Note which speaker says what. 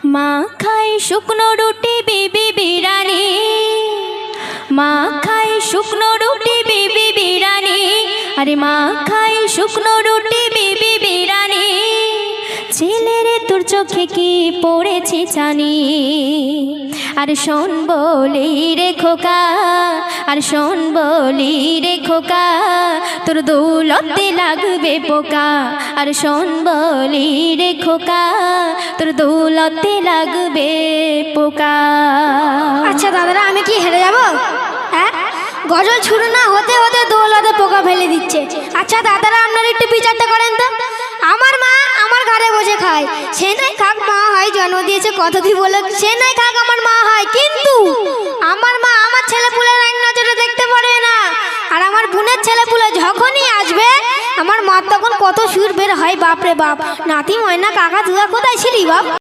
Speaker 1: মা খায় শুকনো রুটি বিবি বিরানি, মা খায় শুকনো রুটি বিবি বিরানি, আরে মা খায় শুকনো রুটি বিবি বিরানি। ছেলেরে তোর চোখে কি পড়েছে জানি, আর শোন বলি রে খোকা, আর শোন বলি রে খোকা, তোর দৌলতে লাগবে পোকা, আর শোন বলি রে খোকা, তোর দৌলতে লাগবে পোকা।
Speaker 2: আচ্ছা দাদারা, আমি কি হেরে যাব? হ্যাঁ, গজল শুরু না হতে হতে দৌলতে পোকা ফেলে দিচ্ছে। আচ্ছা দাদারা, আপনারা একটু বিচারটা করেন তো। আমার মা আমার ঘরে বসে খায়, সে নাই খাক, মা হয় জন্ম দিয়েছে কত কি বলে, সে নাই খাক আমার মা হয়, কিন্তু আমার মা আমার ছেলে পুলের এক নজরে দেখতে পারবে না। আর আমার বোনের ছেলে পুলে যখনই আসবে, আমার মা তখন কত সুর বের হয়, বাপরে বাপ। নাতি ময়না কাকা তুয়া কোথায় ছিলি বাপ?